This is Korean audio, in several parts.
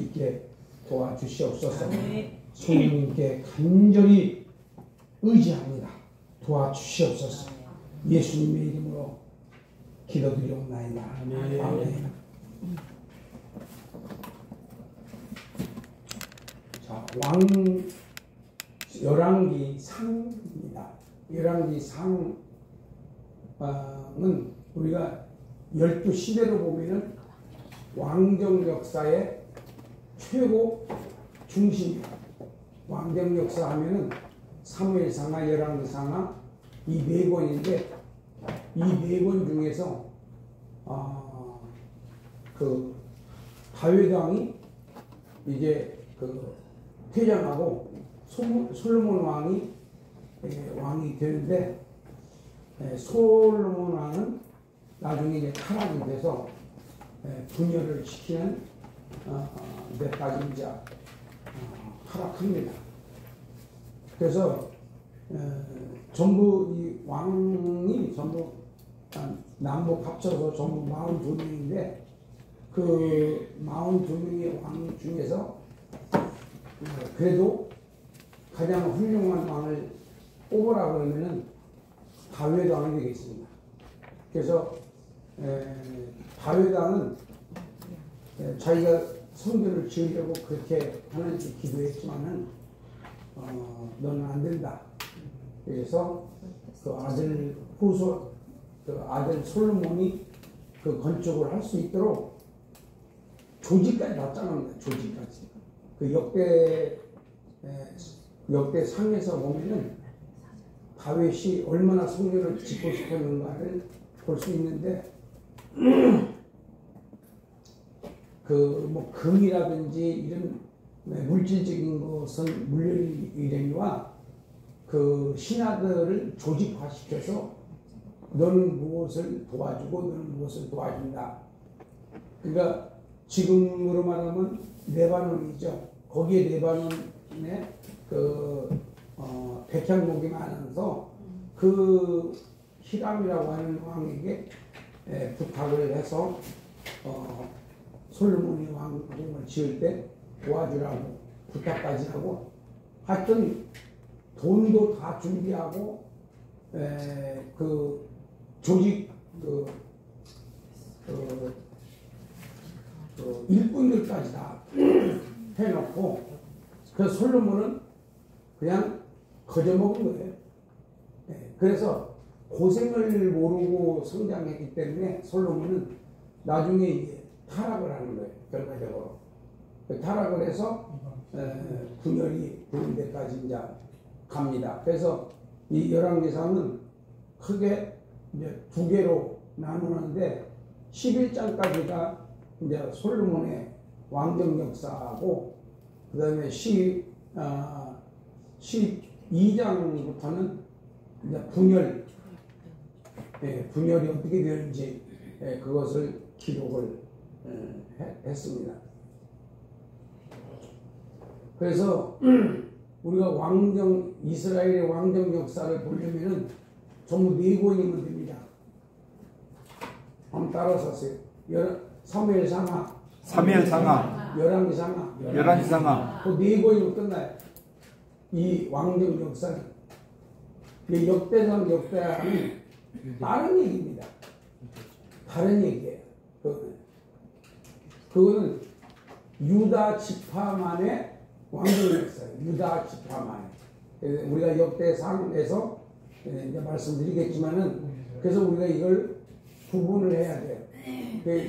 있게 도와주시옵소서. 성령님께 간절히 의지합니다. 도와주시옵소서. 예수님의 이름으로 기도드리옵나이다. 아멘. 자, 열왕기 상입니다. 열왕기 상은 우리가 12시대로 보면은 왕정 역사의 최고 중심이에요. 왕정 역사 하면은 사무엘상하, 열왕기상하 이 네 권인데, 이 네 권 중에서 그 다윗 왕이 이제 그 퇴장하고 솔로몬 왕이 되는데, 솔로몬 왕은 나중에 이제 타락이 돼서 분열을 시키는 데까지 이제 타락합니다. 그래서 전부 이 왕이 전부 남북 합쳐서 전부 42명인데, 그 42명의 왕 중에서 그래도 가장 훌륭한 왕을 뽑으라고 하면은 다윗 왕이 되겠습니다. 그래서 다윗 왕은 자기가 성전을 지으려고 그렇게 하나님께 기도했지만은 너는 안 된다. 그래서 그 아들 그 아들 솔로몬이 그 건축을 할 수 있도록 조직까지 다 짜놓습니다. 조직까지. 그 역대상에서 보면은 다윗이 얼마나 성전을 짓고 싶었는가를 볼 수 있는데, 그 뭐 금이라든지 이런 물질적인 것은 물론 이래니와 그 신하들을 조직화시켜서 너는 무엇을 도와주고 너는 무엇을 도와준다. 그러니까 지금으로 말하면 레바논이죠. 거기에 레바논에 그 백향목이 많아서 그 히람이라고 하는 왕에게 부탁을 해서 솔로몬이 왕궁을 지을 때 도와주라고 부탁까지 하고, 하여튼 돈도 다 준비하고 그 조직 일꾼들까지 다 해놓고, 그 솔로몬은 그냥 거저먹은 거예요. 그래서 고생을 모르고 성장했기 때문에 솔로몬은 나중에 이제 타락을 하는 거예요. 결과적으로 타락을 해서 분열이 되는 데까지 이제 갑니다. 그래서 이 열왕기상은 크게 이제 두 개로 나누는데, 11장까지가 이제 솔로몬의 왕정 역사하고, 그 다음에 12장부터는 이제 분열이 어떻게 되는지 그것을 기록을 했습니다. 그래서 우리가 이스라엘의 왕정 역사를 보려면은 전부 네 권이면 됩니다. 한번 따라서 하세요. 사무엘상하, 열왕기상하, 그 네 권이면 끝나요. 이 왕정 역사는 역대상, 역대하는 다른 얘기입니다. 다른 얘기예요. 그거는 유다 지파만의 왕정 역사예요. 유다 지파만. 우리가 역대상에서 이제 말씀드리겠지만은, 그래서 우리가 이걸 구분을 해야 돼요.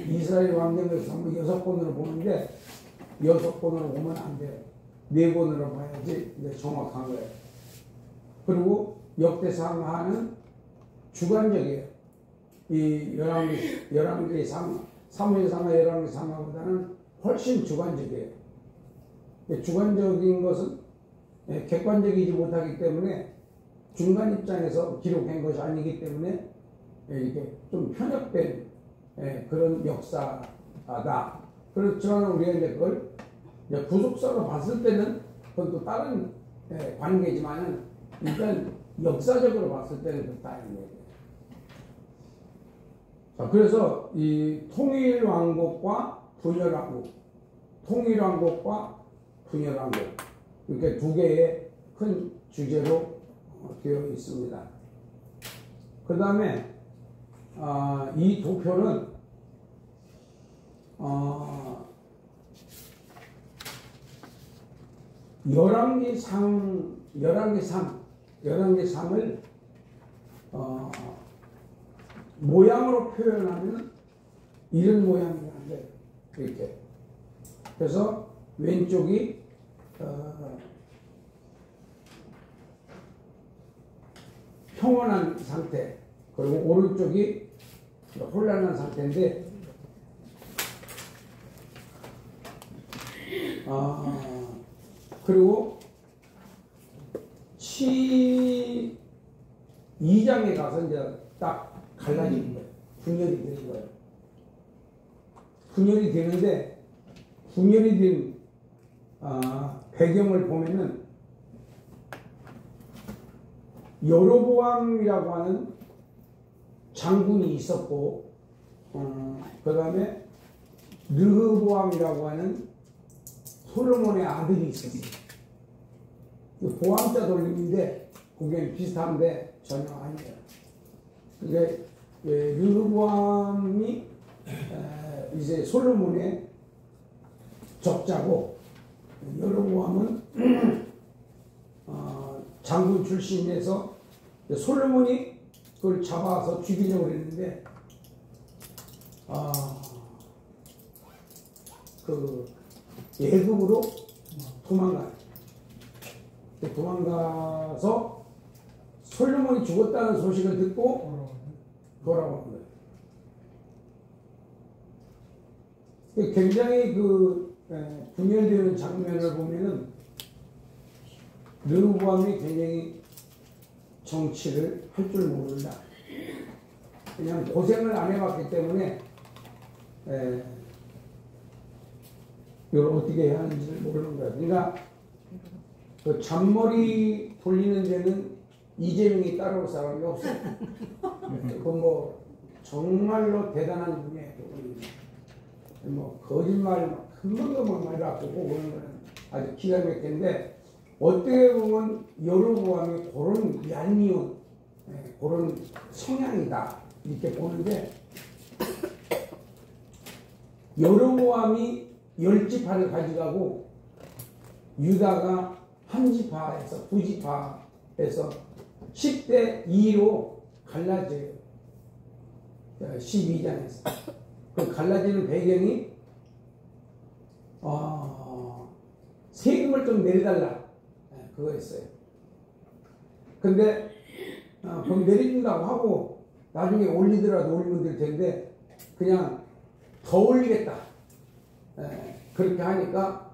이스라엘 왕정 역사 6권으로 보는데 6권으로 보면 안 돼요. 4권으로 봐야지 이제 정확한 거예요. 그리고 역대상하는 주관적이에요. 이 열왕기상, 사무엘상하, 열왕기상하보다는 훨씬 주관적이에요. 주관적인 것은 객관적이지 못하기 때문에 중간 입장에서 기록한 것이 아니기 때문에 이게 좀 편협된 그런 역사다. 그렇지만 우리가 이제 그걸 구속사로 봤을 때는 그건 또 다른 관계지만은, 일단 역사적으로 봤을 때는 또 다른 얘기예요. 자, 그래서 이 통일왕국과 분열왕국, 통일왕국과 분열왕국 이렇게 두 개의 큰 주제로 되어 있습니다. 그 다음에 이 도표는 열왕기상을 모양으로 표현하면 이런 모양이라는데 이렇게. 그래서 왼쪽이 평온한 상태, 그리고 오른쪽이 혼란한 상태인데 그리고 2장에 가서 이제 딱 갈라지는 거예요. 분열이 되는 거예요. 분열이 되는데 분열이 된 배경을 보면은 여로보암이라고 하는 장군이 있었고 그 다음에 르흐보암이라고 하는 솔로몬의 아들이 있었어요. 보암자 돌림인데 그게 비슷한데 전혀 아니에요. 그게 르흐보암이 이제 솔로몬의 적자고 여로보암은 장군 출신에서 솔로몬이 그걸 잡아서 죽이려고 했는데 그 애굽으로 도망가요. 도망가서 솔로몬이 죽었다는 소식을 듣고 돌아오는 거예요. 굉장히 그 분열되는 장면을 보면은 르호보암이 굉장히 정치를 할 줄 모른다. 그냥 고생을 안 해봤기 때문에 이걸 어떻게 해야 하는지를 모르는 거예요. 그러니까 그 잔머리 돌리는 데는 이재명이 따라올 사람이 없어요. 그건 뭐 정말로 대단한 분이에요. 뭐 거짓말 금방금방 말해갖고 그러는 거는 아주 기가 막힌데 어떻게 보면 여로보암이 그런 얄미운 그런 성향이다 이렇게 보는데 여로보암이 10지파를 가져가고 유다가 한 지파에서 두 지파에서 10대 2로 갈라져요. 12장에서 그 갈라지는 배경이 세금을 좀 내려달라 그거였어요. 근데 그럼 내려준다고 하고 나중에 올리더라도 올리면 될 텐데 그냥 더 올리겠다 그렇게 하니까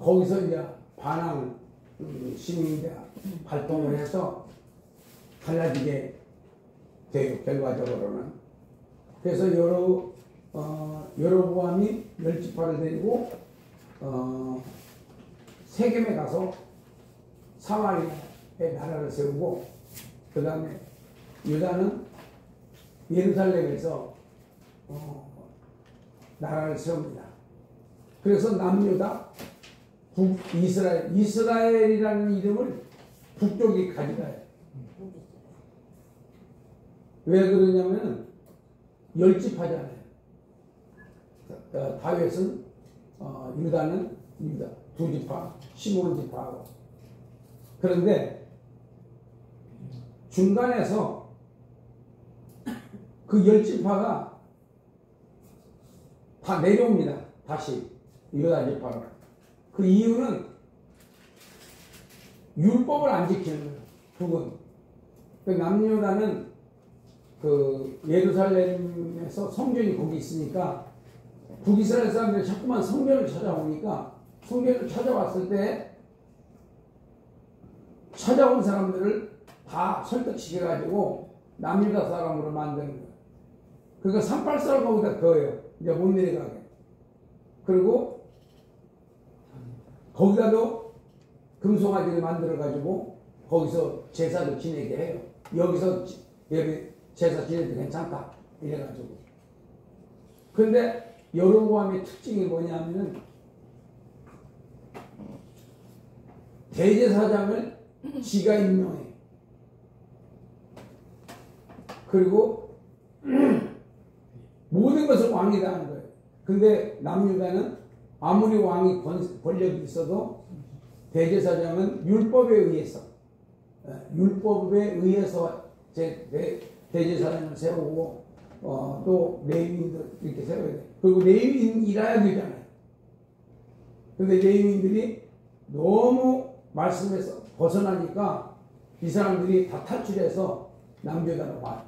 거기서 이제 반항 시민들 발동을 해서 갈라지게 돼요. 결과적으로는. 그래서 여로보암이 10지파를 데리고 세겜에 가서 사마리아에 나라를 세우고 그 다음에 유다는 예루살렘에서 나라를 세웁니다. 그래서 남유다, 북이스라엘, 이스라엘이라는 이름을 북쪽이 가져가요. 왜 그러냐면 10지파잖아요. 다윗은 유다는 유다, 두 지파, 시몬 지파하고. 그런데 중간에서 그 10지파가 다 내려옵니다. 다시 유다 지파로. 그 이유는 율법을 안 지키는 거예요. 북은. 그 남유다는 그 예루살렘에서 성전이 거기 있으니까 북이스라엘 사람들이 자꾸만 성전을 찾아오니까 성전을 찾아왔을 때 찾아온 사람들을 다 설득시켜가지고 남유다 사람으로 만드는 거예요. 그러니까 38사를 거기다 그어요. 이제 못 내려가게. 그리고 거기다도 금송아지를 만들어가지고 거기서 제사도 지내게 해요. 여기서 여기 제사 지내도 괜찮다. 이래가지고. 근데 여로보암의 특징이 뭐냐면은 대제사장을 지가 임명해. 그리고 모든 것을 왕이 다 하는 거예요. 근데 남유다는 아무리 왕이 권력이 있어도 대제사장은 율법에 의해서 대제사장을 세우고 또 레위인들 이렇게 세워야 돼. 그리고 레위인이라야 되잖아요. 근데 레위인들이 너무 말씀에서 벗어나니까 이 사람들이 다 탈출해서 남유다로 와요.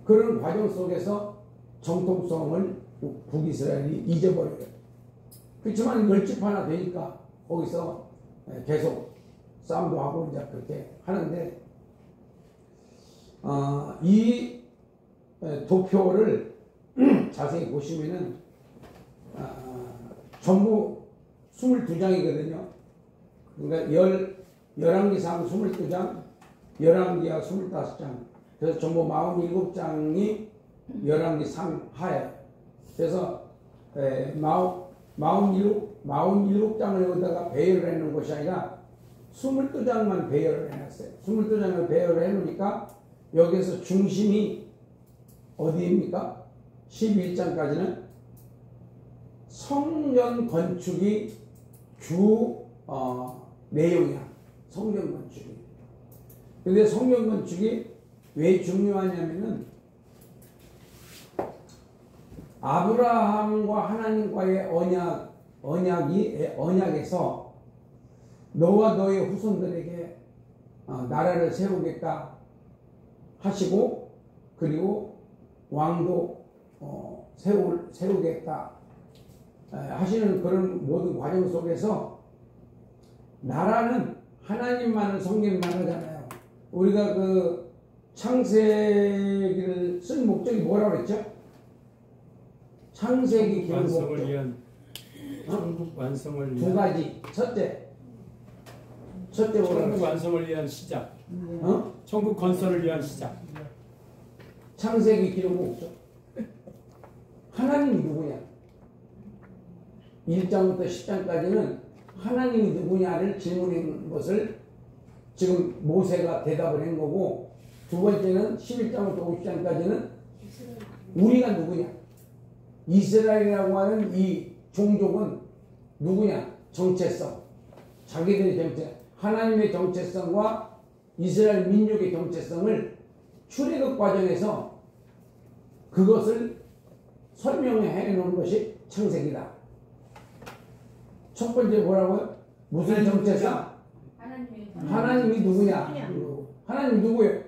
그런 과정 속에서 정통성을 북이스라엘이 잊어버려요. 그렇지만 열집 하나 되니까 거기서 계속 싸움도 하고 이제 그렇게 하는데 이 도표를 자세히 보시면은 전부 22장이거든요. 그러니까 열왕기상 22장, 열왕기하 25장. 그래서 전부 47장이 열왕기상 하에. 그래서 47장을 여기다가 배열을 해놓은 것이 아니라 22장만 배열을 해놨어요. 22장을 배열을 해놓으니까 여기서 중심이 어디입니까? 11장까지는 성전 건축이 주 내용이야. 성전 건축이. 근데 성전 건축이 왜 중요하냐면은 아브라함과 하나님과의 언약에서 너와 너의 후손들에게 나라를 세우겠다 하시고 그리고 왕도 세우겠다 하시는 그런 모든 과정 속에서 나라는 하나님만을 섬기는 나라잖아요. 우리가 그 창세기를 쓴 목적이 뭐라고 그랬죠? 창세기 기록 완성을 목적. 위한 천국 완성을 두 위한 가지. 첫째 뭐라고 천국 그랬죠? 완성을 위한 시작. 천국 건설을 위한 시작. 창세기 기록 목적. 하나님이 누구냐? 1장부터 10장까지는 하나님이 누구냐를 질문한 것을 지금 모세가 대답을 한 거고, 두 번째는 11장부터 50장까지는 우리가 누구냐? 이스라엘이라고 하는 이 종족은 누구냐? 정체성. 자기들의 정체. 하나님의 정체성과 이스라엘 민족의 정체성을 출애굽 과정에서 그것을 설명해 놓은 것이 창세기다. 첫 번째 뭐라고요? 무슨 정체성? 하나님이 누구냐? 하나님 누구예요?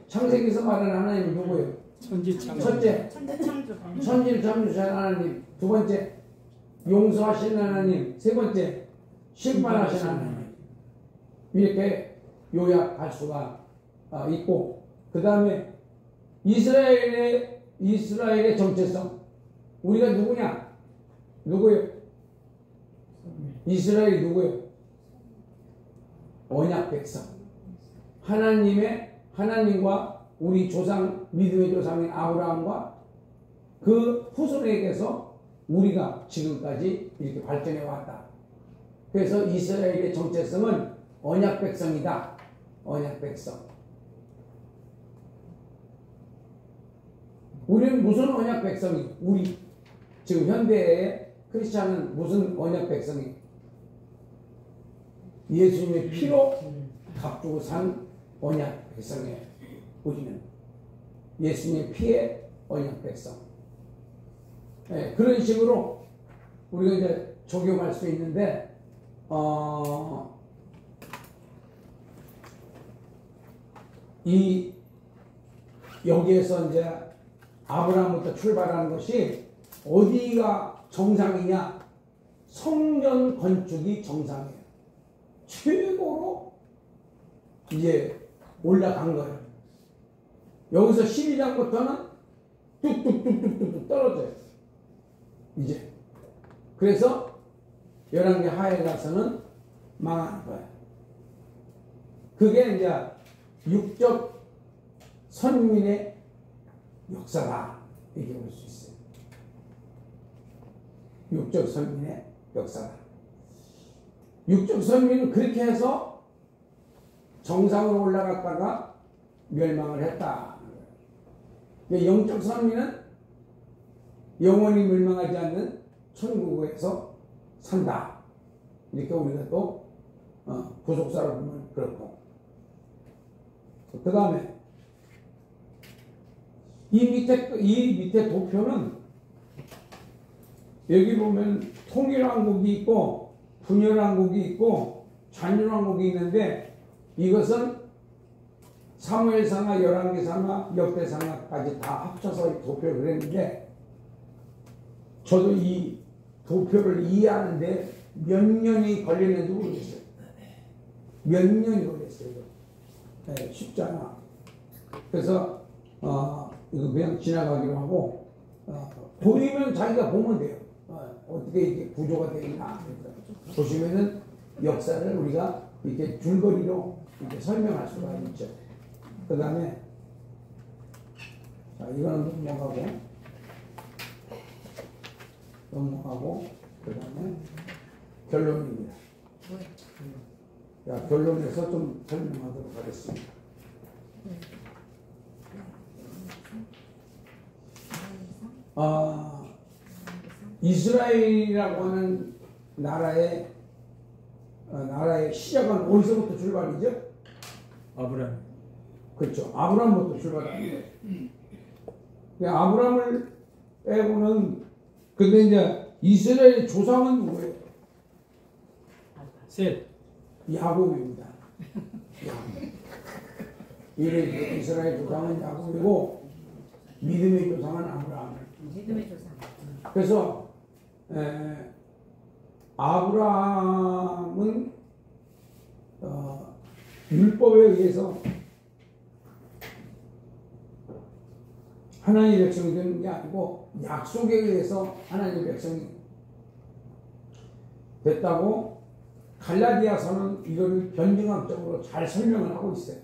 창세기에서 말하는 하나님이 누구예요? 천지창조. 첫째, 천지를 창조하신 하나님. 두 번째, 용서하신 하나님. 세 번째, 심판하신 하나님. 이렇게 요약할 수가 있고, 그 다음에 이스라엘의 정체성. 우리가 누구냐? 누구예요? 이스라엘이 누구예요? 언약 백성. 하나님과 우리 조상, 믿음의 조상인 아브라함과 그 후손에게서 우리가 지금까지 이렇게 발전해 왔다. 그래서 이스라엘의 정체성은 언약 백성이다. 언약 백성. 우리는 무슨 언약 백성이? 우리 지금 현대의 크리스찬은 무슨 언약 백성이? 예수님의 피로 값주고 산 언약 백성이에요. 우리는 예수님의 피의 언약 백성. 네, 그런 식으로 우리가 이제 적용할 수 있는데, 여기에서 이제 아브라함부터 출발하는 것이 어디가 정상이냐? 성전 건축이 정상이에요. 최고로 이제 올라간 거예요. 여기서 12장부터는 뚝뚝뚝뚝뚝 떨어져요. 이제. 그래서 열왕기 하에 가서는 망하는 거예요. 그게 이제 육적 선민의 역사다. 이렇게 볼 수 있어요. 육적 선민의 역사다. 육적 선민은 그렇게 해서 정상으로 올라갔다가 멸망을 했다. 영적 선민은 영원히 멸망하지 않는 천국에서 산다. 이렇게 우리가 또 부속사를 보면 그렇고. 그 다음에 이 밑에 도표는 여기 보면 통일왕국이 있고 분열왕국이 있고 잔열왕국이 있는데 이것은 사무엘상하, 열왕기상하, 역대상하까지 다 합쳐서 도표를 그렸는데 저도 이 도표를 이해하는데 몇 년이 걸렸는지 모르겠어요. 몇 년이 걸렸어요. 네, 쉽지 않아. 그래서 이거 그냥 지나가기로 하고 보이면 자기가 보면 돼요. 어떻게 이렇게 구조가 되어 있나. 보시면은 역사를 우리가 이렇게 줄거리로 이렇게 설명할 수가 있죠. 그 다음에 이거는 넘어가고 그 다음에 결론입니다. 자, 결론에서 좀 설명하도록 하겠습니다. 이스라엘이라고 하는 나라의 시작은 어디서부터 출발이죠? 아브라함. 그렇죠. 아브라함부터 출발합니다. 아브라함을 빼고는 근데 이제 이스라엘의 조상은 누구예요? 셋. 야곱입니다. 이스라엘 조상은 야곱이고 믿음의 조상은 아브라함. 믿음의 조상. 그래서 아브라함은 율법에 의해서 하나님의 백성이 되는 게 아니고 약속에 의해서 하나님의 백성이 됐다고 갈라디아서는 이걸 변증학적으로 잘 설명을 하고 있어요.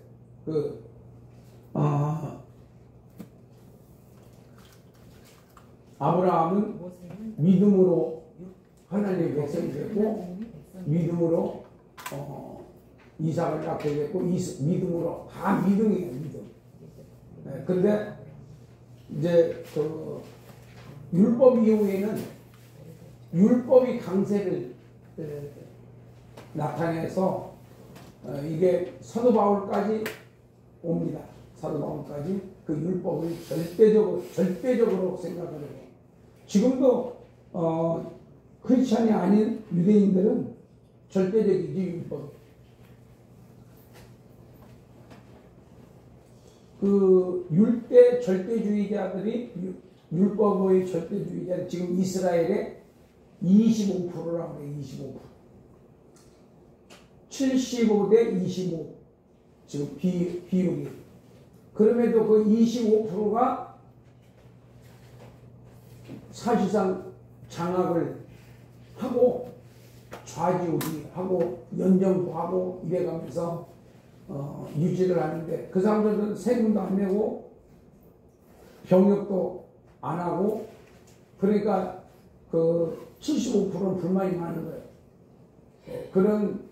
아브라함은 믿음으로 하나님의 백성이 됐고 믿음으로 이삭을 낳게 됐고 믿음으로 다 믿음이에요. 믿음. 그런데 이제 율법 이후에는 율법이 강세를 나타내서 이게 사도 바울까지 옵니다. 사도 바울까지 그 율법을 절대적으로 생각을 해요. 지금도 크리스찬이 아닌 유대인들은 절대적이지 율법. 율대 절대주의자들이 율법의 절대주의자는 지금 이스라엘의 25%라고 해요. 25%. 75대 25. 지금 비율이. 그럼에도 그 25%가 사실상 장악을 하고 좌지우지하고 연정도 하고 이래가면서 유지를 하는데 그 사람들은 세금도 안 내고 병역도 안 하고 그러니까 그 75%는 불만이 많은 거예요. 그런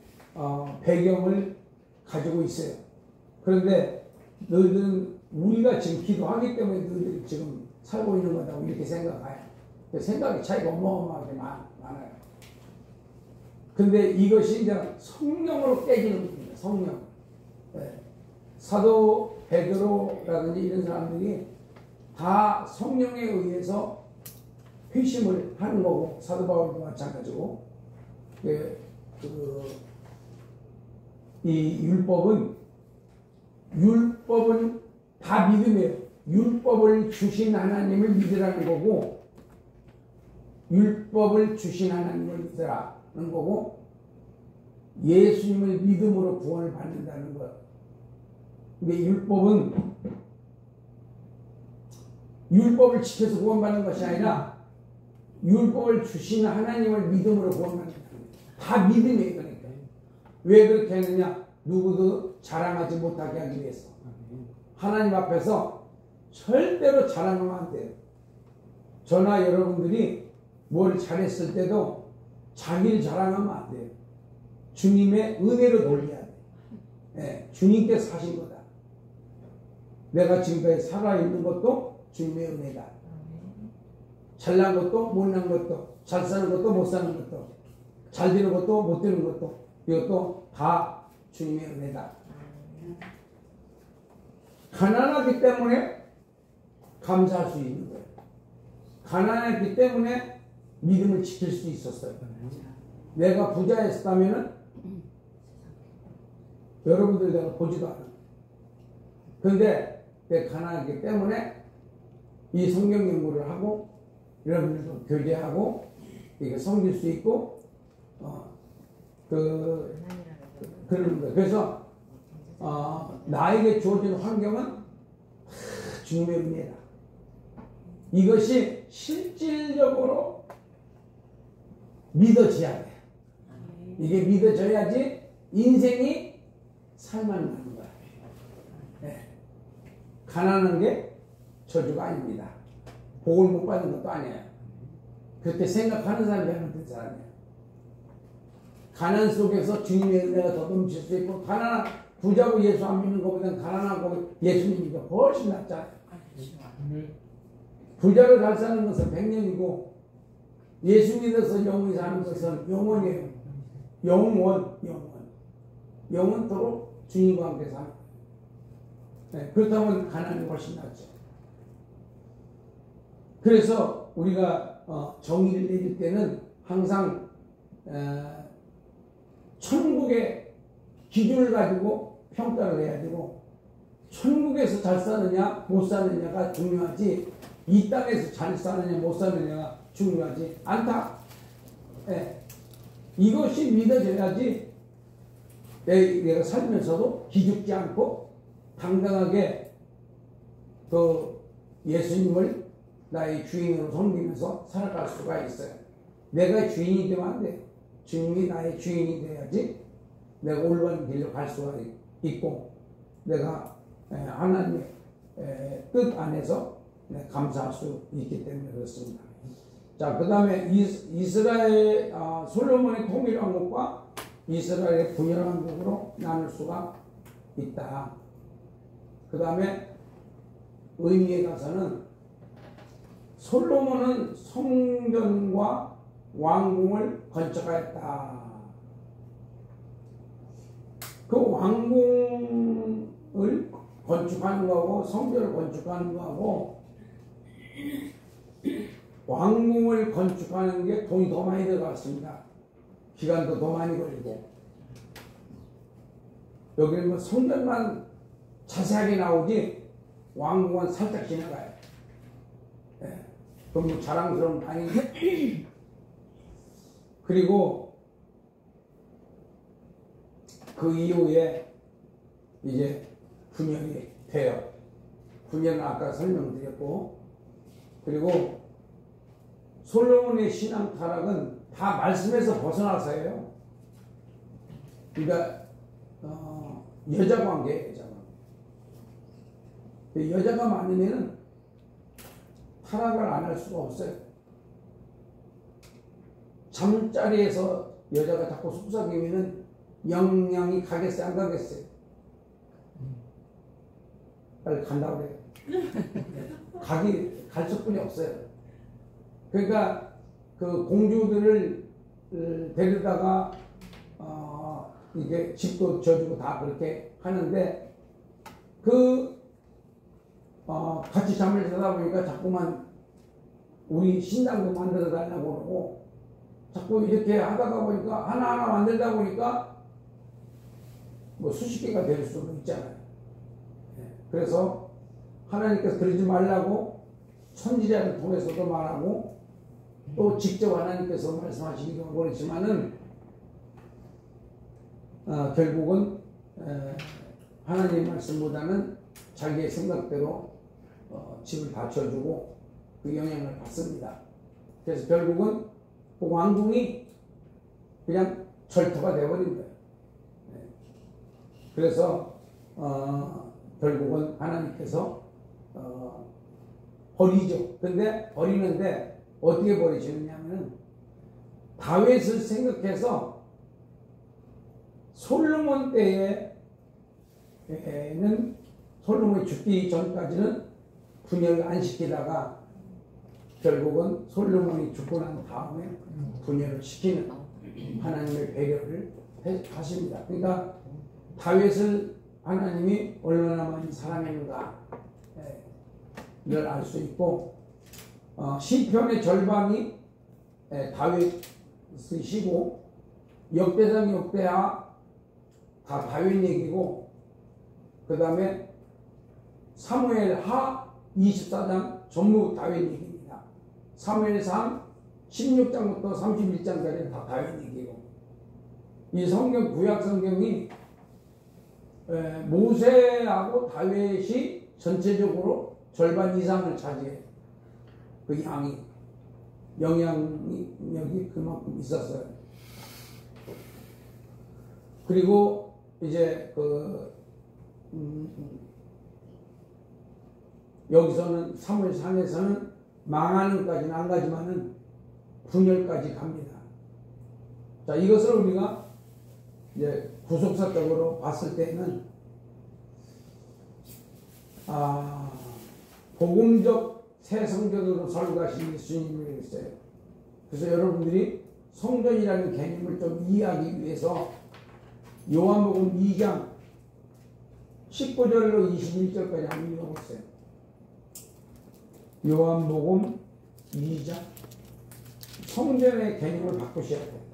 배경을 가지고 있어요. 그런데 너희들은 우리가 지금 기도하기 때문에 너희들이 지금 살고 있는 거다고 이렇게 생각해요. 생각의 차이가 어마어마하게 많아요. 근데 이것이 이제 성령으로 깨지는 겁니다. 성령. 사도 베드로라든지 이런 사람들이 다 성령에 의해서 회심을 하는 거고 사도 바울도 마찬가지고 이 율법은 다 믿음이에요. 율법을 주신 하나님을 믿으라는 거고 율법을 주신 하나님을 믿으라는 거고 예수님을 믿음으로 구원을 받는다는 것. 근데 율법을 지켜서 구원받는 것이 아니라 율법을 주신 하나님을 믿음으로 구원받는다는 거예요. 다 믿음이에요. 그러니까. 왜 그렇게 했느냐? 누구도 자랑하지 못하게 하기 위해서. 하나님 앞에서 절대로 자랑하면 안 돼요. 저나 여러분들이 뭘 잘했을 때도 자기를 자랑하면 안 돼요. 주님의 은혜로 돌려야 돼. 예, 주님께서 하신 거다. 내가 지금까지 살아있는 것도 주님의 은혜다. 잘난 것도 못난 것도, 잘 사는 것도 못 사는 것도, 잘 되는 것도 못 되는 것도, 이것도 다 주님의 은혜다. 가난하기 때문에 감사할 수 있는 거예요. 가난했기 때문에 믿음을 지킬 수 있었어요. 내가 부자였다면은 여러분들 내가 보지도 않아. 그런데 내가 가난하기 때문에 이 성경 연구를 하고 여러분들도 교제하고 이게 섬길 수 있고 그러는 거예요. 그래서 나에게 주어진 환경은 주님의 은혜다. 이것이 실질적으로 믿어져야 돼. 이게 믿어져야지 인생이 살만하는 거야. 네. 가난한 게 저주가 아닙니다. 복을 못 받는 것도 아니에요. 그렇게 생각하는 사람이 잘못된 사람이에요. 가난 속에서 주님의 은혜가 더 넘칠 수 있고, 가난한 부자고 예수 안 믿는 것보다는 가난하고 예수님이 훨씬 낫잖아요. 부자로 잘 사는 것은 100년이고 예수 믿어서 영원히 사는 것은 영원이에요. 영원토록 주님과 함께 사는 거예요. 네, 그렇다면 가난이 훨씬 낫죠. 그래서 우리가 정의를 내릴 때는 항상 천국의 기준을 가지고 평가를 해야 되고, 천국에서 잘 사느냐 못 사느냐가 중요하지, 이 땅에서 잘 사느냐 못 사느냐가 중요하지 않다. 네. 이것이 믿어져야지 내가 살면서도 기죽지 않고 당당하게 그 예수님을 나의 주인으로 섬기면서 살아갈 수가 있어요. 내가 주인이 되면 안 돼요. 주님이 나의 주인이 돼야지 내가 올바른 길로 갈 수가 있고, 내가 하나님의 뜻 안에서 감사할 수 있기 때문에 그렇습니다. 자, 그 다음에 이스라엘, 솔로몬의 통일왕국과 이스라엘의 분열왕국으로 나눌 수가 있다. 그 다음에 의미에 가서는 솔로몬은 성전과 왕궁을 건축하였다. 그 왕궁을 건축하는 거하고 성전을 건축하는 거하고, 왕궁을 건축하는 게 돈이 더 많이 들어갔습니다. 기간도 더 많이 걸리고. 여기는 뭐 성전만 자세하게 나오지 왕궁은 살짝 지나가요. 예. 그럼 뭐 자랑스러운 거 아닌데. 그리고 그 이후에 이제 분열이 돼요. 분열은 아까 설명드렸고, 그리고 솔로몬의 신앙 타락은 다 말씀에서 벗어나서예요. 그러니까 여자 관계예요. 여자가 많으면 타락을 안 할 수가 없어요. 잠자리에서 여자가 자꾸 속삭이면 영향이 가겠어요, 안 가겠어요? 빨리 간다고 그래요. 갈 수뿐이 없어요. 그러니까 그 공주들을 데려다가 이게 집도 져주고 다 그렇게 하는데, 같이 잠을 자다 보니까 자꾸만 우리 신당도 만들어 달라고 그러고, 자꾸 이렇게 하다가 보니까 하나하나 만들다 보니까 뭐 수십 개가 될 수도 있잖아요. 그래서 하나님께서 그러지 말라고 선지자를 통해서도 말하고, 또 직접 하나님께서 말씀하시기도 하고 그렇지만은 결국은 하나님 말씀보다는 자기의 생각대로 집을 받쳐주고 그 영향을 받습니다. 그래서 결국은 그 왕궁이 그냥 절터가 되어버린 거예요. 그래서 결국은 하나님께서 버리죠. 근데 버리는데 어떻게 버리시느냐면, 다윗을 생각해서 솔로몬 때에는 솔로몬이 죽기 전까지는 분열을 안 시키다가 결국은 솔로몬이 죽고 난 다음에 분열을 시키는 하나님의 배려를 하십니다. 그러니까 다윗을 하나님이 얼마나 많이 사랑했는가를 알 수 있고, 시편의 절반이 다윗의 시고, 역대상 역대하 다 다윗 얘기고, 그 다음에 사무엘하 24장 전부 다윗 얘기입니다. 사무엘상 16장부터 31장까지는 다 다윗 얘기고, 이 성경, 구약 성경이 모세하고 다윗이 전체적으로 절반 이상을 차지해요. 그 양이, 영향력이 그만큼 있었어요. 그리고 이제 여기서는 사무엘상에서는 망하는까지는 안 가지만은 분열까지 갑니다. 자, 이것을 우리가 이제 구속사적으로 봤을 때는 복음적 새 성전으로 설계하신 예수님을 했어요. 그래서 여러분들이 성전이라는 개념을 좀 이해하기 위해서 요한복음 2장 19절로 21절까지 한번 읽어보세요. 요한복음 2장. 성전의 개념을 바꾸셔야 돼요.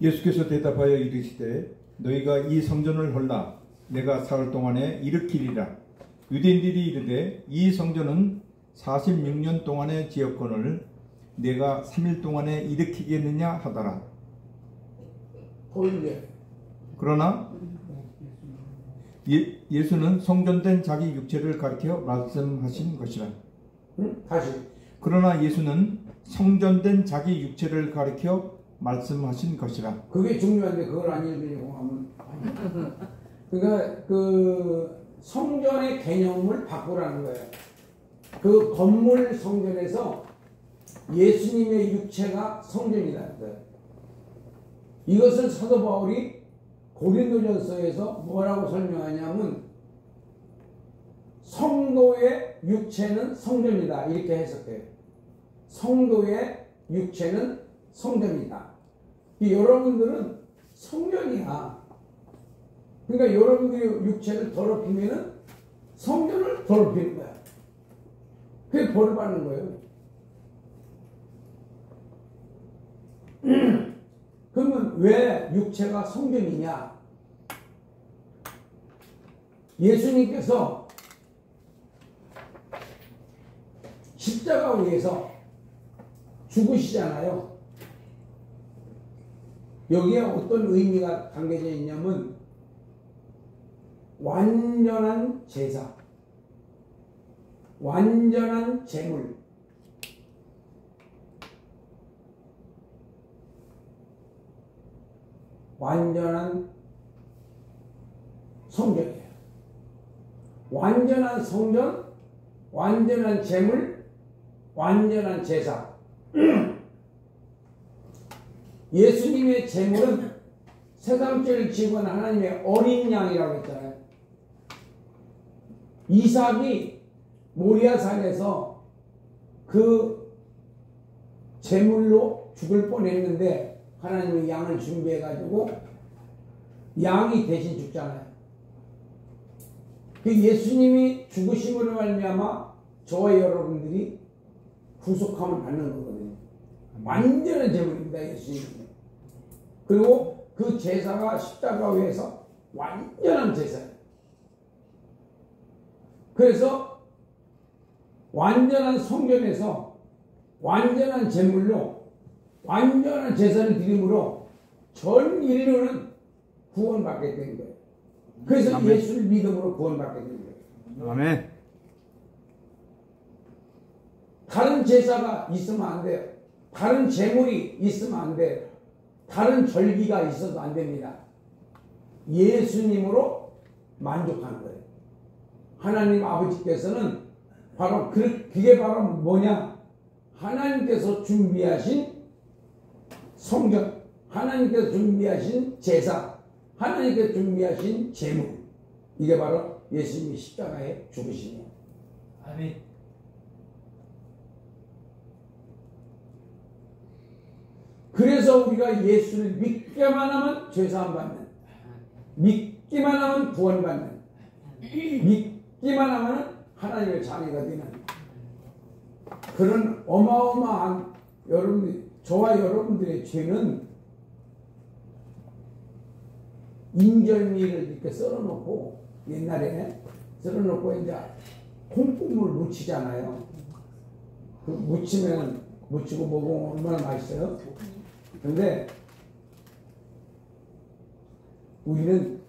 예수께서 대답하여 이르시되 너희가 이 성전을 헐라 내가 사흘 동안에 일으키리라. 유대인들이 이르되 이 성전은 46년 동안의 지었거늘 내가 3일 동안에 일으키겠느냐 하더라. 그러나 예수는 성전된 자기 육체를 가리켜 말씀하신 것이라. 다시. 그러나 예수는 성전된 자기 육체를 가리켜 말씀하신 것이라. 그게 중요한데 그걸 안 읽으려고 하면 그러니까 그 성전의 개념을 바꾸라는 거예요. 그 건물 성전에서 예수님의 육체가 성전이라는 거예요. 이것을 사도 바울이 고린도전서에서 뭐라고 설명하냐면 성도의 육체는 성전이다 이렇게 해석해요. 성도의 육체는 성전이다. 여러분들은 성전이야. 그러니까 여러분들이 육체를 더럽히면은 성전을 더럽히는 거야. 그게 벌을 받는 거예요. 그러면 왜 육체가 성전이냐? 예수님께서 십자가 위에서 죽으시잖아요. 여기에 어떤 의미가 담겨져 있냐면 완전한 제사, 완전한 제물, 완전한 성전이에요. 완전한 성전, 완전한 제물, 완전한 제사. 예수님의 제물은 세상죄를 지고 하나님의 어린 양이라고 했잖아요. 이삭이 모리아산에서 그 제물로 죽을 뻔했는데 하나님이 양을 준비해가지고 양이 대신 죽잖아요. 그 예수님이 죽으심으로 말미암아 저와 여러분들이 구속함을 받는 거거든요. 완전한 제물입니다, 예수님. 그리고 그 제사가 십자가 위에서 완전한 제사예요. 그래서 완전한 성전에서 완전한 제물로 완전한 제사를 드림으로 전 인류는 구원받게 된 거예요. 그래서 아멘. 예수를 믿음으로 구원받게 된 거예요. 아멘. 다른 제사가 있으면 안 돼요. 다른 제물이 있으면 안 돼요. 다른 절기가 있어도 안 됩니다. 예수님으로 만족하는 거예요. 하나님 아버지께서는 바로 그게 바로 뭐냐? 하나님께서 준비하신 성전, 하나님께서 준비하신 제사, 하나님께서 준비하신 제물, 이게 바로 예수님이 십자가에 죽으시며. 아멘. 그래서 우리가 예수를 믿기만 하면 죄사함 받는, 믿기만 하면 구원받는, 믿기만 하면 하나님의 자녀가 되는 그런 어마어마한 저와 여러분들의 죄는 인절미를 이렇게 썰어놓고, 옛날에 썰어놓고 이제 콩국물 묻히잖아요. 그 묻히고 먹으면 얼마나 맛있어요? 근데 우리는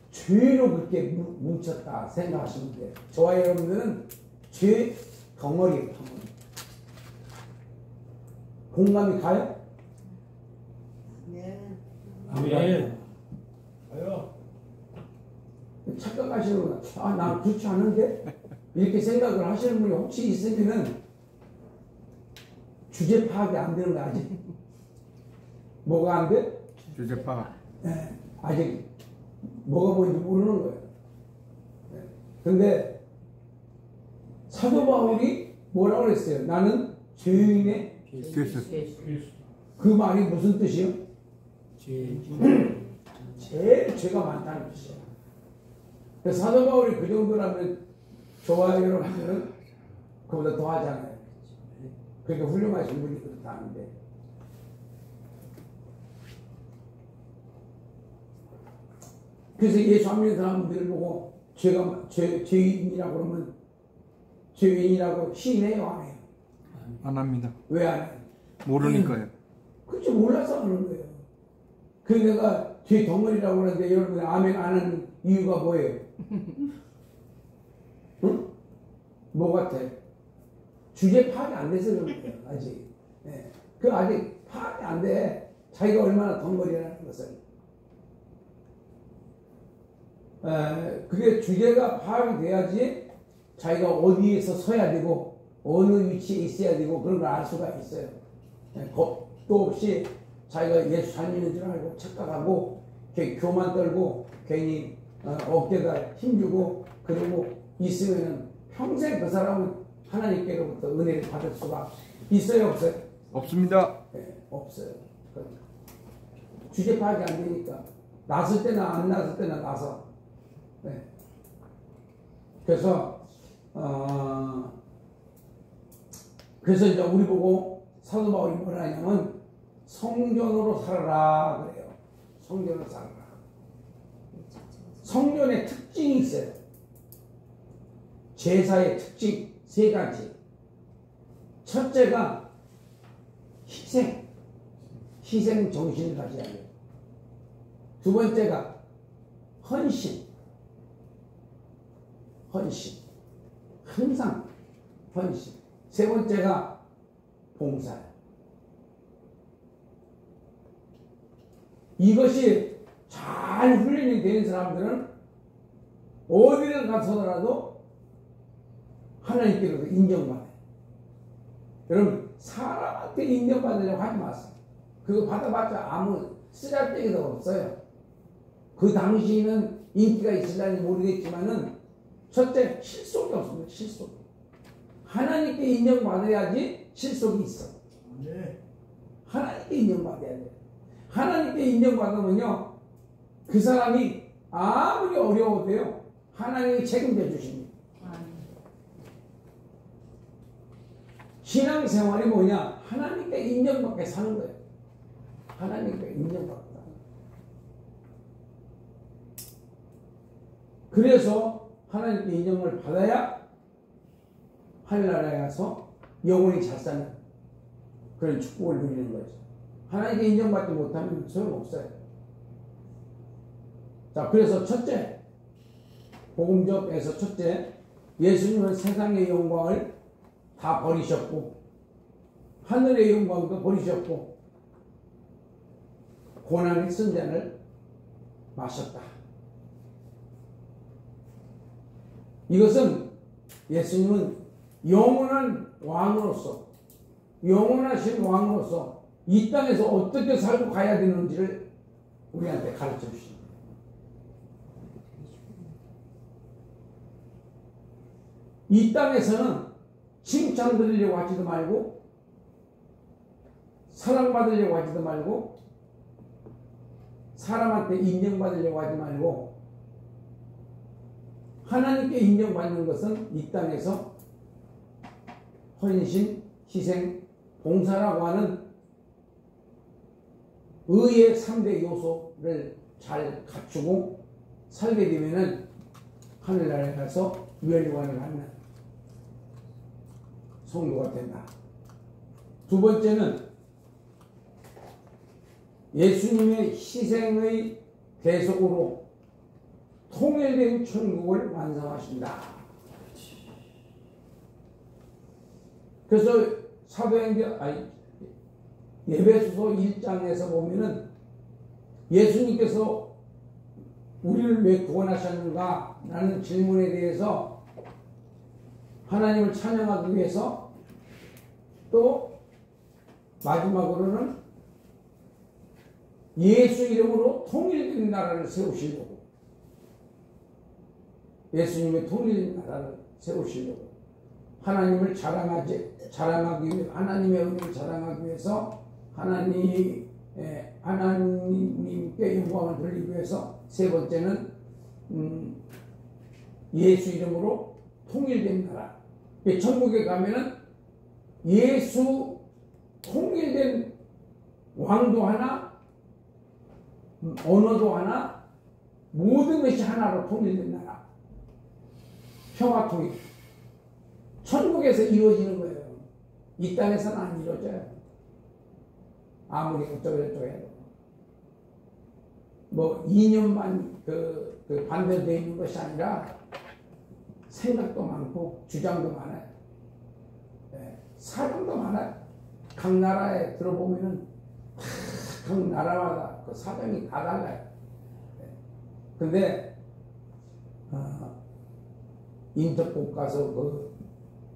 죄로 그렇게 뭉쳤다 생각하시면 돼요. 저와 여러분들은 죄 덩어리예요, 덩어리. 공감이 가요? 네. 아멘. 가요. 착각하시는 분, 난 그렇지 않은데? 이렇게 생각을 하시는 분이 혹시 있으면은 주제 파악이 안 되는 거 아직? 뭐가 안 돼? 주제 파악. 네, 아직 뭐가 뭔지 모르는 거예요. 네. 근데 사도 바울이 뭐라고 그랬어요? 나는 죄인의 그 말이 무슨 뜻이요? 제일 죄가 많다는 뜻이야. 그래서 사도 바울이 그 정도라면 저와 여러분들은 그보다 더 하잖아요. 그러니까 훌륭하신 분이 그렇다는데. 그래서 예수 안 믿는 사람들을 보고 죄인이라고 그러면 죄인이라고 시인해요, 안 해요? 안 합니다. 왜 안 해요? 모르니까요. 그렇지, 몰라서 하는 거예요. 그 내가 죄 덩어리라고 그러는데 여러분들 아멘 안 하는 이유가 뭐예요? 응? 뭐 같아? 주제 파악이 안 돼서 그런 거예요, 아직. 네. 그 아직 파악이 안 돼. 자기가 얼마나 덩어리라는 것을. 그게 주제가 파악이 돼야지 자기가 어디에서 서야 되고 어느 위치에 있어야 되고 그런 걸 알 수가 있어요. 겁도 없이 자기가 예수 잘 믿는 줄 알고 착각하고 교만 떨고 괜히 어깨에다 힘주고 그러고 있으면 평생 그 사람은 하나님께로부터 은혜를 받을 수가 있어요, 없어요? 없습니다. 네, 없어요. 주제 파악이 안 되니까 났을 때나 안 났을 때나 나서. 네. 그래서 이제 우리 보고 사도 바울이 뭐라 하냐면 성전으로 살아라 그래요. 성전으로 살아라. 성전의 특징이 있어요. 제사의 특징 세 가지. 첫째가 희생 정신을 가져야 돼요. 두 번째가 헌신. 항상 헌신. 세 번째가 봉사예요. 이것이 잘 훈련이 된 사람들은 어디를 가서라도 하나님께로도 인정받아요. 여러분, 사람한테 인정받으려고 하지 마세요. 그거 받아봤자 아무 쓰잘데기도 없어요. 그 당시에는 인기가 있을지 모르겠지만은 첫째, 실속이 없습니다. 실속. 하나님께 인정받아야지 실속이 있어. 하나님께 인정받아야 돼. 하나님께 인정받으면요, 그 사람이 아무리 어려워도요, 하나님이 책임져 주십니다. 신앙생활이 뭐냐? 하나님께 인정받게 사는 거예요. 하나님께 인정받게. 그래서 하나님께 인정을 받아야 하늘나라에 가서 영원히 잘 사는 그런 축복을 누리는 거죠. 하나님께 인정받지 못하면 소용없어요. 자, 그래서 첫째, 복음적에서 첫째, 예수님은 세상의 영광을 다 버리셨고 하늘의 영광도 버리셨고 고난의 승잔을 마셨다. 이것은 예수님은 영원한 왕으로서, 영원하신 왕으로서 이 땅에서 어떻게 살고 가야 되는지를 우리한테 가르쳐 주십니다. 이 땅에서는 칭찬 드리려고 하지도 말고 사랑받으려고 하지도 말고 사람한테 인정받으려고 하지 말고 하나님께 인정받는 것은 이 땅에서 헌신, 희생, 봉사라고 하는 의의 3대 요소를 잘 갖추고 살게 되면은 하늘나라에 가서 멸류관을 갖는 성도가 된다. 두 번째는 예수님의 희생의 대속으로 통일된 천국을 완성하신다. 그래서 에베소서 1장에서 보면은 예수님께서 우리를 왜 구원하셨는가 라는 질문에 대해서 하나님을 찬양하기 위해서 또 마지막으로는 예수 이름으로 통일된 나라를 세우시려고, 예수님의 통일된 나라를 세우시려고 하나님을 자랑하기 위해, 하나님의 은혜를 자랑하기 위해서 하나님께 영광을 돌리기 위해서, 세 번째는 예수 이름으로 통일된 나라. 천국에 가면은 예수 통일된 왕도 하나, 언어도 하나, 모든 것이 하나로 통일된 나라. 평화 통일. 천국에서 이루어지는 거예요. 이 땅에서는 안 이루어져요. 아무리 어쩌고저쩌고 해도. 뭐 이념만 반대되어 있는 것이 아니라 생각도 많고 주장도 많아요. 사정도 많아요. 각 나라에 들어보면은 각 나라마다 그 사정이 다 달라요. 근데 인터폭 가서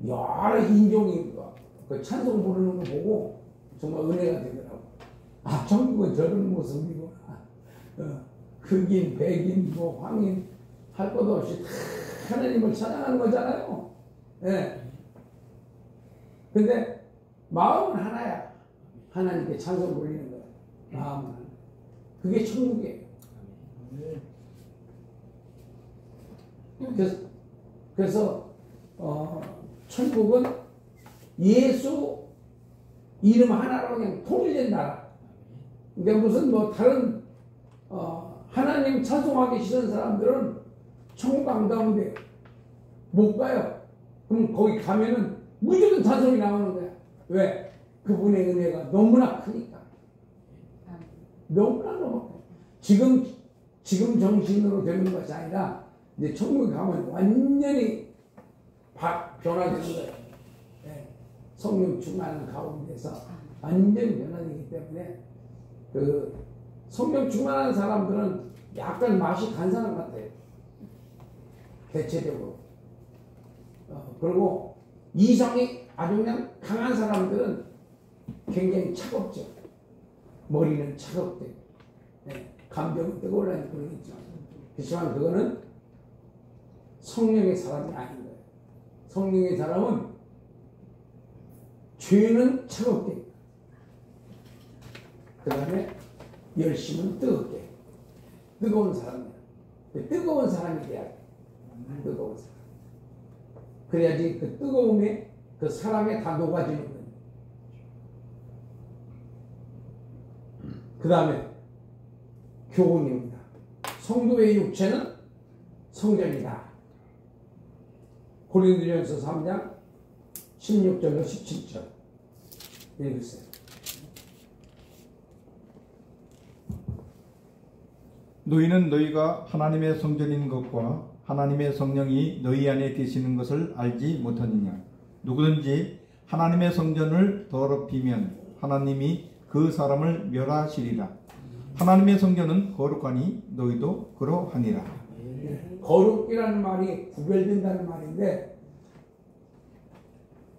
여러 인종이 그 찬송 부르는 거 보고 정말 은혜가 되더라고. 아, 천국은 저런 모습이구나. 흑인, 백인, 황인 할 것도 없이 다 하나님을 찬양하는 거잖아요. 예. 근데 마음은 하나야. 하나님께 찬송 부르는 거야. 마음은 하나. 그게 천국이에요. 그래서 천국은 예수 이름 하나로 그냥 통일된 나라. 그러니까 무슨 뭐 다른 하나님 찬송하기 싫은 사람들은 천국 안 가면 돼요. 못 가요. 그럼 거기 가면은 무조건 찬송이 나오는 거야. 왜? 그분의 은혜가 너무나 크니까. 너무나 커. 지금 정신으로 되는 것이 아니라 이제 천국에 가면 완전히 변화되는 거예요. 네. 성령 충만한 가운데서 완전히 변화되기 때문에 성령 충만한 사람들은 약간 맛이 간 사람 같아요. 대체적으로. 그리고 이성이 아주 그냥 강한 사람들은 굉장히 차갑죠. 머리는 차갑대. 네. 감정은 뜨거울라니 그러겠죠. 그렇지만 그거는 성령의 사람이 아닌 거예요. 성령의 사람은 죄는 차갑게, 그 다음에 열심은 뜨겁게. 뜨거운 사람이야. 뜨거운 사람이 돼야 돼. 뜨거운 사람. 그래야지 그 뜨거움에 그 사람에 다 녹아지는 거예요. 그 다음에 교훈입니다. 성도의 육체는 성전이다. 고린도전서 3장 16절로 17절 읽으세요. 너희는 너희가 하나님의 성전인 것과 하나님의 성령이 너희 안에 계시는 것을 알지 못하느냐. 누구든지 하나님의 성전을 더럽히면 하나님이 그 사람을 멸하시리라. 하나님의 성전은 거룩하니 너희도 그러하니라. 거룩이라는 말이 구별된다는 말인데,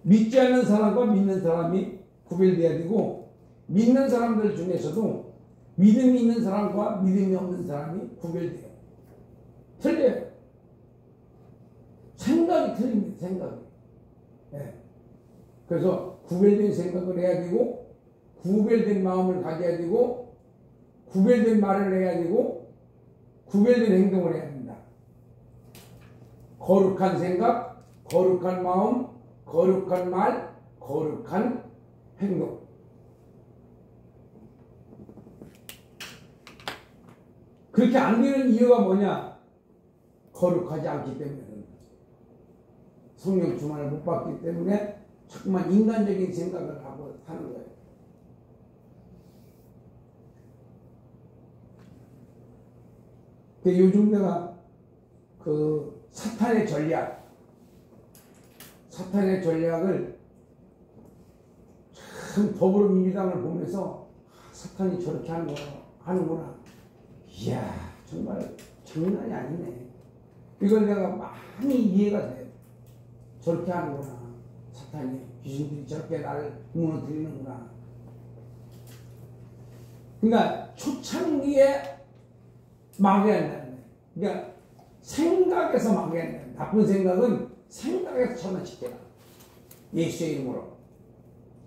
믿지 않는 사람과 믿는 사람이 구별돼야 되고, 믿는 사람들 중에서도 믿음이 있는 사람과 믿음이 없는 사람이 구별돼요. 틀려요. 생각이 틀립니다. 생각이. 예. 그래서 구별된 생각을 해야 되고, 구별된 마음을 가져야 되고, 구별된 말을 해야 되고, 구별된 행동을 해야 된다. 거룩한 생각, 거룩한 마음, 거룩한 말, 거룩한 행동. 그렇게 안 되는 이유가 뭐냐? 거룩하지 않기 때문에. 성령 충만을 못 받기 때문에 자꾸만 인간적인 생각을 하고 사는 거예요. 근데 요즘 내가 그 사탄의 전략을 참 더불어민주당을 보면서 사탄이 저렇게 하는구나. 이야, 정말 장난이 아니네. 이걸 내가 많이 이해가 돼요. 저렇게 하는구나. 사탄이, 귀신들이 저렇게 나를 무너뜨리는구나. 그러니까 초창기에 막아야 한다는 거예요. 그러니까 생각에서 막아야 한다는 거예요. 나쁜 생각은 생각에서 차단시켜라. 예수의 이름으로.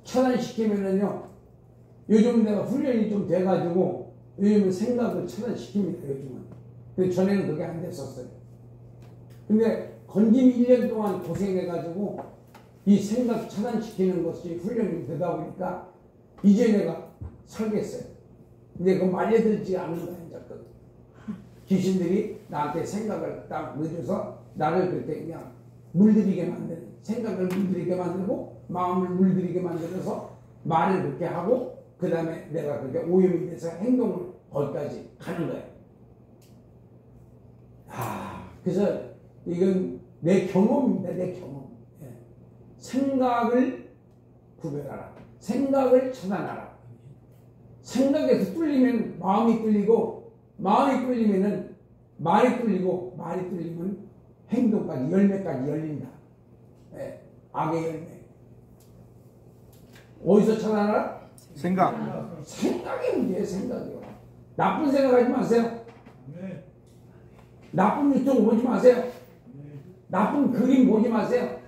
차단시키면은요, 요즘 내가 훈련이 좀 돼가지고 요즘은 생각을 차단시킵니다. 요즘은. 근데 전에는 그게 안 됐었어요. 근데 건짐 1년 동안 고생해가지고 이 생각 차단시키는 것이 훈련이 되다 보니까 이제 내가 살겠어요. 근데 그 말려들지 않는 거야. 이제 그 귀신들이 나한테 생각을 딱 넣어줘서 나를 그렇게 그냥 물들이게 만드는, 생각을 물들이게 만들고 마음을 물들이게 만들어서 말을 그렇게 하고 그 다음에 내가 그렇게 오염이 돼서 행동을 거기까지 가는 거예요. 그래서 이건 내 경험입니다. 내 경험. 예. 생각을 구별하라. 생각을 차단하라. 생각에서 뚫리면 마음이 뚫리고, 마음이 뚫리면은 말이 뚫리고, 말이 뚫리면 행동까지, 열매까지 열린다. 예. 악의 열매. 어디서 차단하라? 생각. 생각이 문제예요. 생각이요. 나쁜 생각하지 마세요. 나쁜 유튜브 보지 마세요. 나쁜 그림 보지 마세요.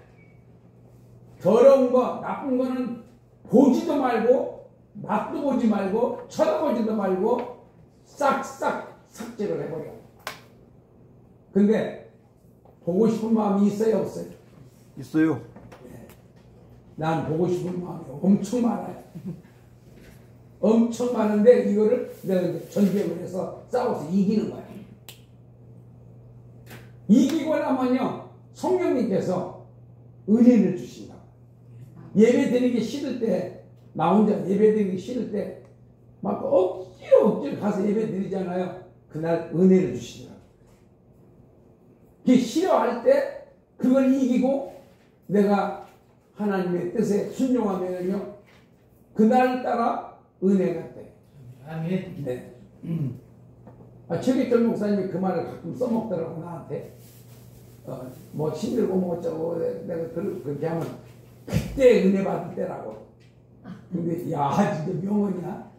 더러운 거, 나쁜 거는 보지도 말고, 맛도 보지 말고, 쳐다보지도 말고, 싹싹 삭제를 해버려. 근데, 보고 싶은 마음이 있어요, 없어요? 있어요. 난 보고 싶은 마음이 엄청 많아요. 엄청 많은데, 이거를 내가 전쟁을 해서 싸워서 이기는 거야. 이기고 나면요, 성령님께서 은혜를 주신다. 예배 드리기 싫을 때, 나 혼자 예배 드리기 싫을 때, 막 억지로 가서 예배 드리잖아요. 그날 은혜를 주시더라고요. 그 싫어할 때, 그걸 이기고, 내가 하나님의 뜻에 순종하면요, 그날따라 은혜가 돼. 아멘. 네. 최기철 목사님이 그 말을 가끔 써먹더라고, 나한테. 뭐 힘들고 뭐 어쩌고 내가 그렇게 하면 그때 은혜 받을 때라고. 근데 야, 진짜 명언이야.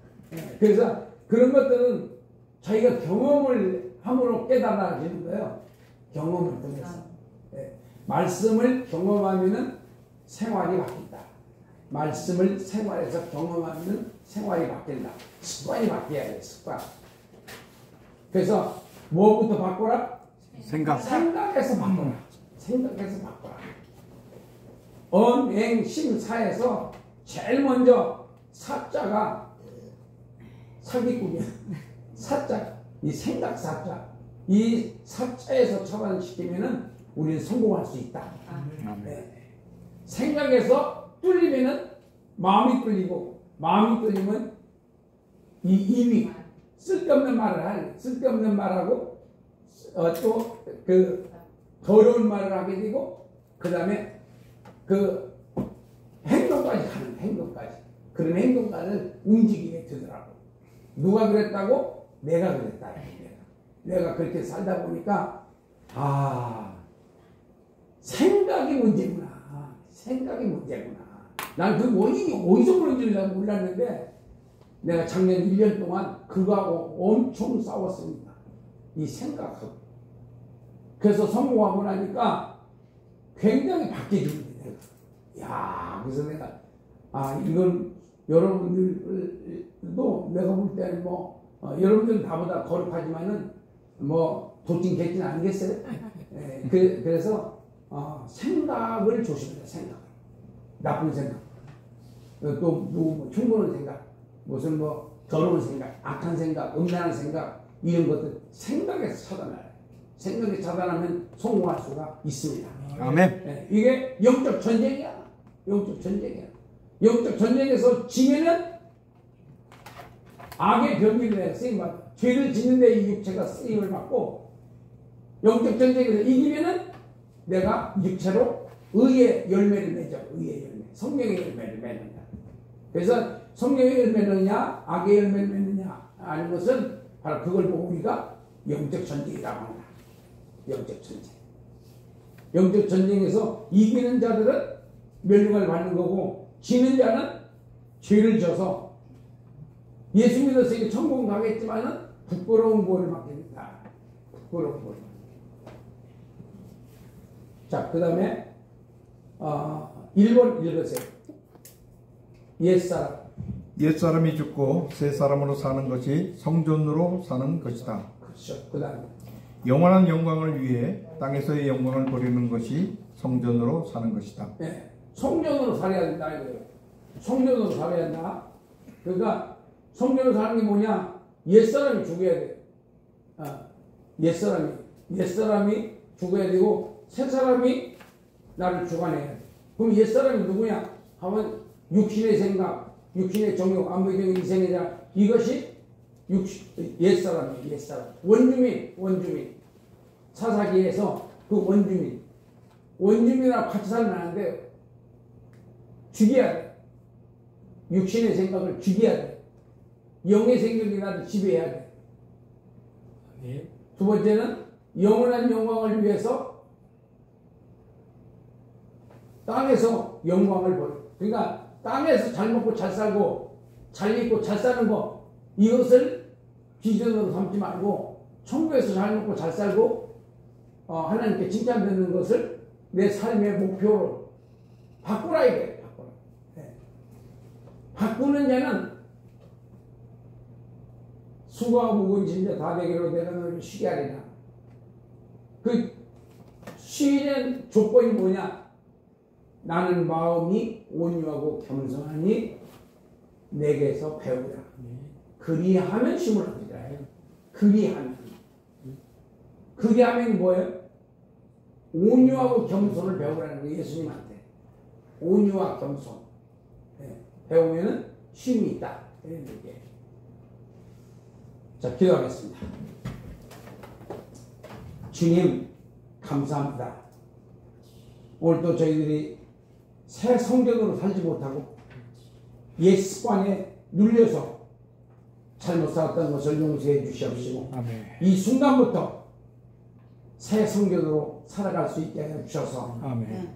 그래서 그런 것들은 자기가 경험을 함으로 깨달아지는 거예요. 경험을 통해서. 말씀을 경험하면은 생활이 바뀐다. 말씀을 생활에서 경험하면은 생활이 바뀐다. 습관이 바뀌어야 돼. 습관. 그래서 무엇부터 바꿔라? 생각에서 바꿔라. 생각에서 바꿔라. 언행심사에서 제일 먼저 사자가 사기꾼이야. 사자, 이 생각 사자, 이 사자에서 처단시키면은 우리는 성공할 수 있다. 네. 생각에서 뚫리면은 마음이 뚫리고, 마음이 뚫리면 이 입이 쓸데없는 말을 할, 쓸데없는 말하고, 또 그 더러운 말을 하게 되고, 그 다음에 그 행동까지 가는, 행동까지. 그런 행동까지 움직이게 되더라고. 누가 그랬다고? 내가 그랬다. 내가 그렇게 살다 보니까, 생각이 문제구나. 생각이 문제구나. 난 그 원인이 어디서 그런지 몰랐는데, 내가 작년 1년 동안 그거하고 엄청 싸웠습니다. 이 생각하고. 그래서 성공하고 나니까 굉장히 바뀌어집니다. 야, 그래서 내가 이건 여러분들도 내가 볼 때는 여러분들은 다보다 거룩하지만은 도찐 개찐 아니겠어요? 그래서 생각을 조심해야 생각. 나쁜 생각. 또 흉보는 생각, 무슨 더러운 생각, 악한 생각, 음란한 생각, 이런 것들 생각에서 차단해요. 생각에 차단하면 성공할 수가 있습니다. 아멘. 이게 영적 전쟁이야. 영적 전쟁이야. 영적 전쟁에서 지면은 악의 병기를 내가 쓰임받아. 죄를 짓는데 이 육체가 쓰임을 받고, 영적 전쟁에서 이기면은 내가 육체로 의의 열매를 맺어. 의의 열매. 성령의 열매를 맺는다. 그래서 성령의 열매를 맺느냐, 악의 열매를 맺느냐 하는 것은 바로 그걸 보고 우리가 영적 전쟁이라고 합니다. 영적 전쟁. 영적 전쟁에서 이기는 자들은 멸류관을 받는 거고, 지는 자는 죄를 져서 예수 믿어서 이게 천국 가겠지만은 부끄러운 구원을 받게 된다. 부끄러운 구원. 자, 그 다음에 1번 읽으세요. 옛사람이 죽고 새 사람으로 사는 것이 성전으로 사는 것이다. 그렇죠. 그 다음에 영원한 영광을 위해 땅에서의 영광을 버리는 것이 성전으로 사는 것이다. 네. 성전으로 살아야 된다 이거예요. 성전으로 살아야 한다. 그러니까 성전으로 사는 게 뭐냐? 옛사람이 죽어야 돼. 옛사람이 죽어야 되고 새 사람이 나를 주관해야 돼. 그럼 옛사람이 누구냐? 하면 육신의 생각, 육신의 정욕, 안보적인 이생의 자, 이것이 옛사람이에요. 옛사람. 원주민. 사사기에서 그 원주민하고 같이 살면 안 돼요. 죽여야 돼. 육신의 생각을 죽여야 돼. 영의 생각이 나도 지배해야 돼. 네. 두 번째는 영원한 영광을 위해서 땅에서 영광을 버려. 그러니까 땅에서 잘 먹고 잘 살고 잘 입고 잘 사는 거, 이것을 기준으로 삼지 말고 천국에서 잘 먹고 잘 살고 하나님께 칭찬받는 것을 내 삶의 목표로 바꾸라 이거예요. 네. 바꾸는 자는 수고하고 무거운 짐자 다 되기로 내가 너를 쉬게 하리라. 그 쉬는 조건이 뭐냐? 나는 마음이 온유하고 겸손하니 내게서 배우라. 그리하면 쉼을 얻으리라. 그리하면 뭐예요? 온유하고 겸손을 배우라는 거예요. 예수님한테. 온유와 겸손. 네. 배우면은 쉼이 있다. 이런 얘기예요. 자, 기도하겠습니다. 주님, 감사합니다. 오늘도 저희들이 새 성전으로 살지 못하고 옛 습관에 눌려서 잘못 살았던 것을 용서해 주시옵시고, 아멘. 이 순간부터 새 성전으로 살아갈 수 있게 해 주셔서 아멘.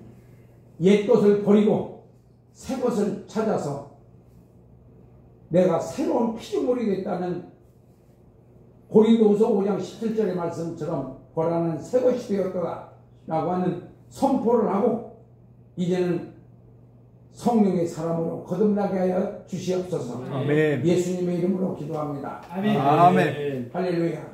옛 것을 버리고 새 것을 찾아서 내가 새로운 피조물이 됐다는 고린도후서 5장 17절의 말씀처럼 보라는 새 것이 되었다 라고 하는 선포를 하고, 이제는 성령의 사람으로 거듭나게 하여 주시옵소서. 아멘. 예수님의 이름으로 기도합니다. 아멘. 아멘. 할렐루야.